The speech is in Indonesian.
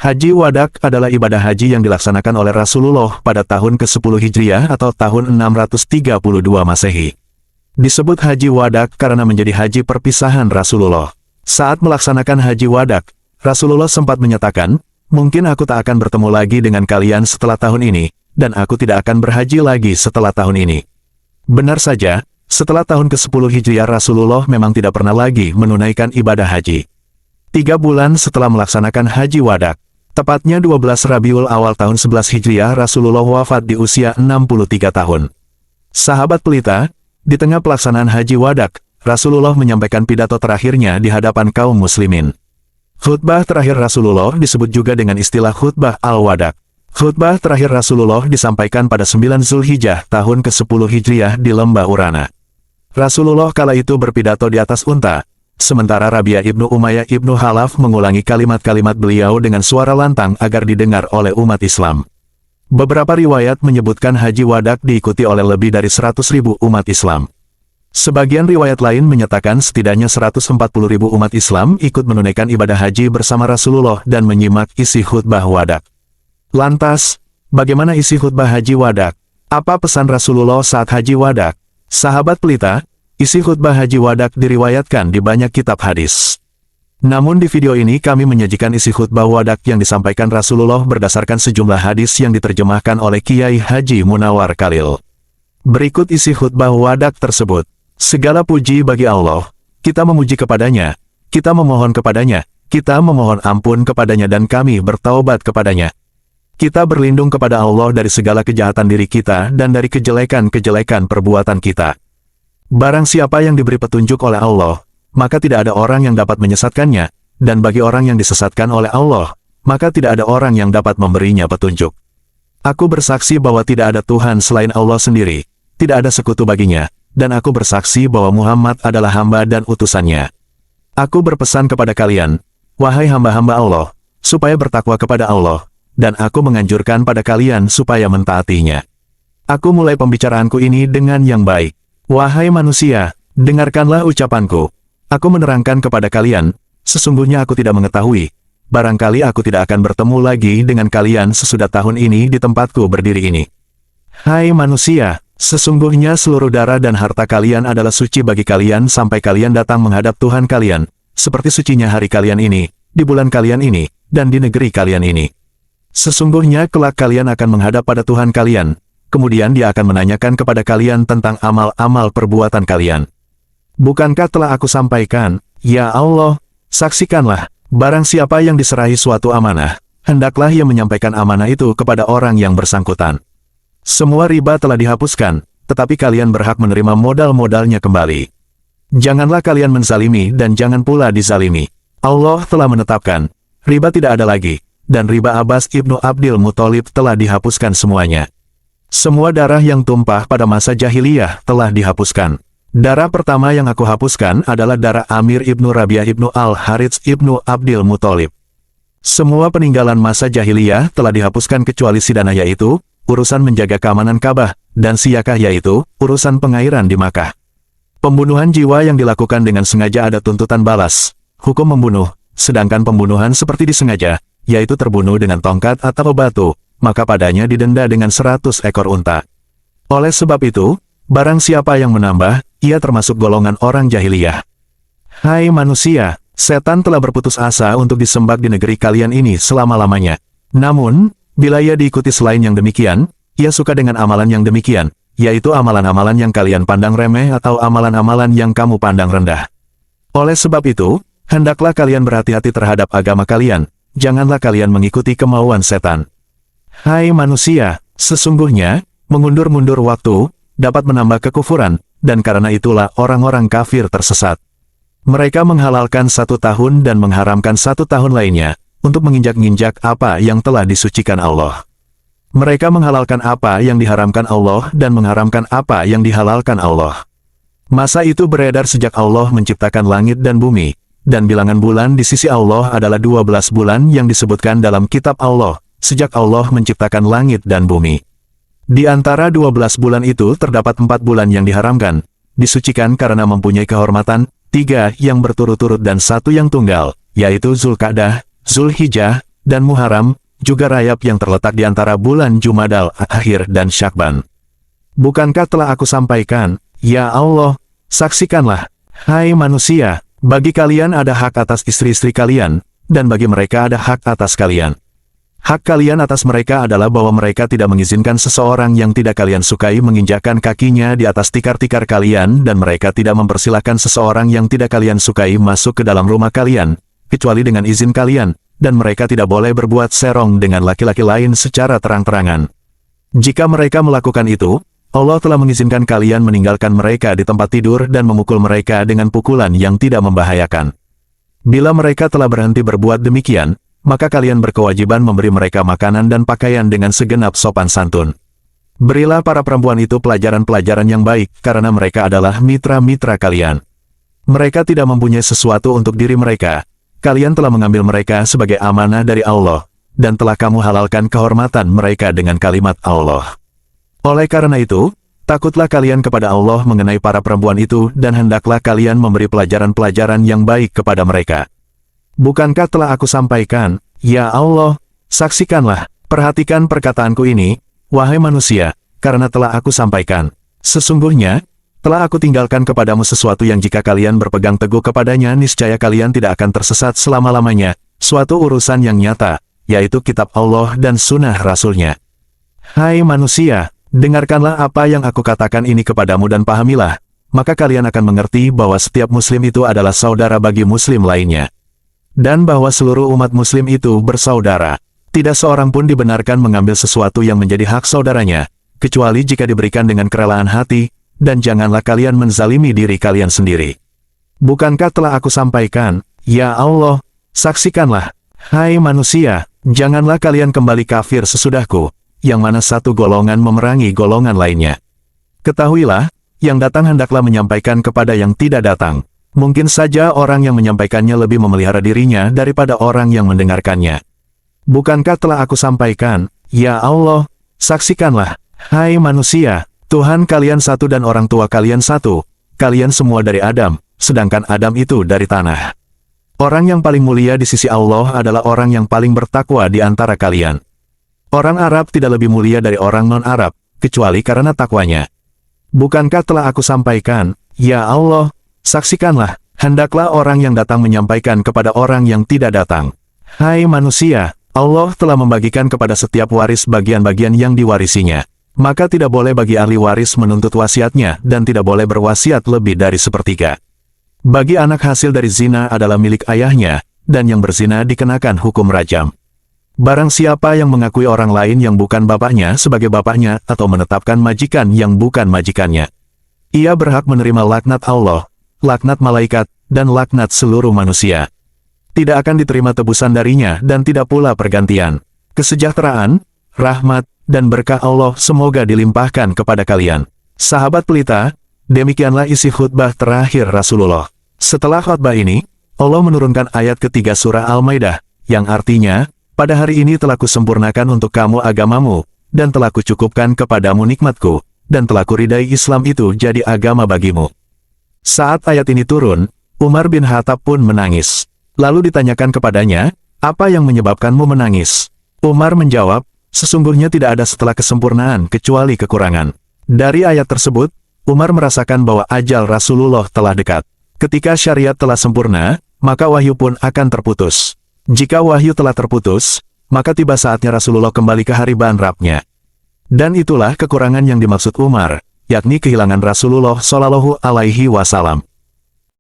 Haji Wadak adalah ibadah haji yang dilaksanakan oleh Rasulullah pada tahun ke-10 Hijriah atau tahun 632 Masehi. Disebut Haji Wadak karena menjadi haji perpisahan Rasulullah. Saat melaksanakan Haji Wadak, Rasulullah sempat menyatakan, "Mungkin aku tak akan bertemu lagi dengan kalian setelah tahun ini, dan aku tidak akan berhaji lagi setelah tahun ini." Benar saja, setelah tahun ke-10 Hijriah Rasulullah memang tidak pernah lagi menunaikan ibadah haji. 3 bulan setelah melaksanakan Haji Wadak, tepatnya 12 Rabiul Awal tahun 11 Hijriah Rasulullah wafat di usia 63 tahun. Sahabat pelita, di tengah pelaksanaan Haji Wadak, Rasulullah menyampaikan pidato terakhirnya di hadapan kaum muslimin. Khutbah terakhir Rasulullah disebut juga dengan istilah khutbah al-Wadak. Khutbah terakhir Rasulullah disampaikan pada 9 Zulhijjah tahun ke-10 Hijriah di Lembah Urana. Rasulullah kala itu berpidato di atas unta, sementara Rabi'ah ibnu Umayyah ibnu Khalaf mengulangi kalimat-kalimat beliau dengan suara lantang agar didengar oleh umat Islam. Beberapa riwayat menyebutkan Haji Wadak diikuti oleh lebih dari 100.000 umat Islam. Sebagian riwayat lain menyatakan setidaknya 140.000 umat Islam ikut menunaikan ibadah haji bersama Rasulullah dan menyimak isi khutbah Wadak. Lantas, bagaimana isi khutbah Haji Wadak? Apa pesan Rasulullah saat Haji Wadak? Sahabat pelita, isi khutbah Haji Wadak diriwayatkan di banyak kitab hadis. Namun di video ini kami menyajikan isi khutbah Wadak yang disampaikan Rasulullah berdasarkan sejumlah hadis yang diterjemahkan oleh Kiai Haji Munawar Khalil. Berikut isi khutbah Wadak tersebut. Segala puji bagi Allah, kita memuji kepadanya, kita memohon kepadanya, kita memohon ampun kepadanya dan kami bertaubat kepadanya. Kita berlindung kepada Allah dari segala kejahatan diri kita dan dari kejelekan-kejelekan perbuatan kita. Barang siapa yang diberi petunjuk oleh Allah, maka tidak ada orang yang dapat menyesatkannya, dan bagi orang yang disesatkan oleh Allah, maka tidak ada orang yang dapat memberinya petunjuk. Aku bersaksi bahwa tidak ada Tuhan selain Allah sendiri, tidak ada sekutu baginya, dan aku bersaksi bahwa Muhammad adalah hamba dan utusannya. Aku berpesan kepada kalian, wahai hamba-hamba Allah, supaya bertakwa kepada Allah, dan aku menganjurkan pada kalian supaya mentaatinya. Aku mulai pembicaraanku ini dengan yang baik. Wahai manusia, dengarkanlah ucapanku. Aku menerangkan kepada kalian, sesungguhnya aku tidak mengetahui. Barangkali aku tidak akan bertemu lagi dengan kalian sesudah tahun ini di tempatku berdiri ini. Hai manusia, sesungguhnya seluruh darah dan harta kalian adalah suci bagi kalian sampai kalian datang menghadap Tuhan kalian, seperti sucinya hari kalian ini, di bulan kalian ini, dan di negeri kalian ini. Sesungguhnya kelak kalian akan menghadap pada Tuhan kalian, kemudian Dia akan menanyakan kepada kalian tentang amal-amal perbuatan kalian. Bukankah telah aku sampaikan, ya Allah, saksikanlah, barang siapa yang diserahi suatu amanah, hendaklah ia menyampaikan amanah itu kepada orang yang bersangkutan. Semua riba telah dihapuskan, tetapi kalian berhak menerima modal-modalnya kembali. Janganlah kalian menzalimi dan jangan pula dizalimi. Allah telah menetapkan, riba tidak ada lagi. Dan riba Abbas ibnu Abdil Muthalib telah dihapuskan semuanya. Semua darah yang tumpah pada masa jahiliyah telah dihapuskan. Darah pertama yang aku hapuskan adalah darah Amir ibnu Rabi'ah ibnu Al-Harits ibnu Abdil Muthalib. Semua peninggalan masa jahiliyah telah dihapuskan kecuali Sidanah yaitu, urusan menjaga keamanan Ka'bah, dan Siyakah yaitu, urusan pengairan di Makkah. Pembunuhan jiwa yang dilakukan dengan sengaja ada tuntutan balas, hukum membunuh, sedangkan pembunuhan seperti disengaja, yaitu terbunuh dengan tongkat atau batu, maka padanya didenda dengan 100 ekor unta. Oleh sebab itu, barang siapa yang menambah, ia termasuk golongan orang jahiliyah. Hai manusia, setan telah berputus asa untuk disembah di negeri kalian ini selama-lamanya. Namun, bila ia diikuti selain yang demikian, ia suka dengan amalan yang demikian, yaitu amalan-amalan yang kalian pandang remeh atau amalan-amalan yang kamu pandang rendah. Oleh sebab itu, hendaklah kalian berhati-hati terhadap agama kalian. Janganlah kalian mengikuti kemauan setan. Hai manusia, sesungguhnya, mengundur-mundur waktu, dapat menambah kekufuran, dan karena itulah orang-orang kafir tersesat. Mereka menghalalkan 1 tahun dan mengharamkan 1 tahun lainnya, untuk menginjak-injak apa yang telah disucikan Allah. Mereka menghalalkan apa yang diharamkan Allah dan mengharamkan apa yang dihalalkan Allah. Masa itu beredar sejak Allah menciptakan langit dan bumi. Dan bilangan bulan di sisi Allah adalah 12 bulan yang disebutkan dalam kitab Allah, sejak Allah menciptakan langit dan bumi. Di antara 12 bulan itu terdapat 4 bulan yang diharamkan, disucikan karena mempunyai kehormatan, 3 yang berturut-turut dan 1 yang tunggal, yaitu Zulqa'dah, Zulhijjah, dan Muharram, juga Rajab yang terletak di antara bulan Jumadal Akhir dan Syakban. Bukankah telah aku sampaikan, ya Allah, saksikanlah, hai manusia, bagi kalian ada hak atas istri-istri kalian, dan bagi mereka ada hak atas kalian. Hak kalian atas mereka adalah bahwa mereka tidak mengizinkan seseorang yang tidak kalian sukai menginjakkan kakinya di atas tikar-tikar kalian dan mereka tidak mempersilahkan seseorang yang tidak kalian sukai masuk ke dalam rumah kalian, kecuali dengan izin kalian, dan mereka tidak boleh berbuat serong dengan laki-laki lain secara terang-terangan. Jika mereka melakukan itu, Allah telah mengizinkan kalian meninggalkan mereka di tempat tidur dan memukul mereka dengan pukulan yang tidak membahayakan. Bila mereka telah berhenti berbuat demikian, maka kalian berkewajiban memberi mereka makanan dan pakaian dengan segenap sopan santun. Berilah para perempuan itu pelajaran-pelajaran yang baik, karena mereka adalah mitra-mitra kalian. Mereka tidak mempunyai sesuatu untuk diri mereka. Kalian telah mengambil mereka sebagai amanah dari Allah, dan telah kamu halalkan kehormatan mereka dengan kalimat Allah. Oleh karena itu, takutlah kalian kepada Allah mengenai para perempuan itu dan hendaklah kalian memberi pelajaran-pelajaran yang baik kepada mereka. Bukankah telah aku sampaikan, ya Allah, saksikanlah, perhatikan perkataanku ini, wahai manusia, karena telah aku sampaikan. Sesungguhnya, telah aku tinggalkan kepadamu sesuatu yang jika kalian berpegang teguh kepadanya niscaya kalian tidak akan tersesat selama-lamanya, suatu urusan yang nyata, yaitu kitab Allah dan sunnah Rasul-Nya. Hai manusia, dengarkanlah apa yang aku katakan ini kepadamu dan pahamilah, maka kalian akan mengerti bahwa setiap muslim itu adalah saudara bagi muslim lainnya. Dan bahwa seluruh umat muslim itu bersaudara. Tidak seorang pun dibenarkan mengambil sesuatu yang menjadi hak saudaranya, kecuali jika diberikan dengan kerelaan hati, dan janganlah kalian menzalimi diri kalian sendiri. Bukankah telah aku sampaikan, ya Allah, saksikanlah, hai manusia, janganlah kalian kembali kafir sesudahku, yang mana satu golongan memerangi golongan lainnya. Ketahuilah, yang datang hendaklah menyampaikan kepada yang tidak datang. Mungkin saja orang yang menyampaikannya lebih memelihara dirinya daripada orang yang mendengarkannya. Bukankah telah aku sampaikan, ya Allah, saksikanlah, hai manusia, Tuhan kalian satu dan orang tua kalian satu, kalian semua dari Adam, sedangkan Adam itu dari tanah. Orang yang paling mulia di sisi Allah adalah orang yang paling bertakwa di antara kalian. Orang Arab tidak lebih mulia dari orang non-Arab, kecuali karena takwanya. Bukankah telah aku sampaikan, ya Allah, saksikanlah, hendaklah orang yang datang menyampaikan kepada orang yang tidak datang. Hai manusia, Allah telah membagikan kepada setiap waris bagian-bagian yang diwarisinya. Maka tidak boleh bagi ahli waris menuntut wasiatnya dan tidak boleh berwasiat lebih dari sepertiga. Bagi anak hasil dari zina adalah milik ayahnya, dan yang berzina dikenakan hukum rajam. Barang siapa yang mengakui orang lain yang bukan bapaknya sebagai bapaknya atau menetapkan majikan yang bukan majikannya, ia berhak menerima laknat Allah, laknat malaikat, dan laknat seluruh manusia. Tidak akan diterima tebusan darinya dan tidak pula pergantian. Kesejahteraan, rahmat, dan berkah Allah semoga dilimpahkan kepada kalian. Sahabat pelita, demikianlah isi khutbah terakhir Rasulullah. Setelah khutbah ini, Allah menurunkan ayat ketiga surah Al-Maidah, yang artinya, pada hari ini telah kusempurnakan untuk kamu agamamu, dan telah kucukupkan kepadamu nikmatku, dan telah kuridai Islam itu jadi agama bagimu. Saat ayat ini turun, Umar bin Khattab pun menangis. Lalu ditanyakan kepadanya, apa yang menyebabkanmu menangis? Umar menjawab, sesungguhnya tidak ada setelah kesempurnaan kecuali kekurangan. Dari ayat tersebut, Umar merasakan bahwa ajal Rasulullah telah dekat. Ketika syariat telah sempurna, maka wahyu pun akan terputus. Jika wahyu telah terputus, maka tiba saatnya Rasulullah kembali ke hariban Rabb-Nya. Dan itulah kekurangan yang dimaksud Umar, yakni kehilangan Rasulullah Shallallahu Alaihi Wasallam.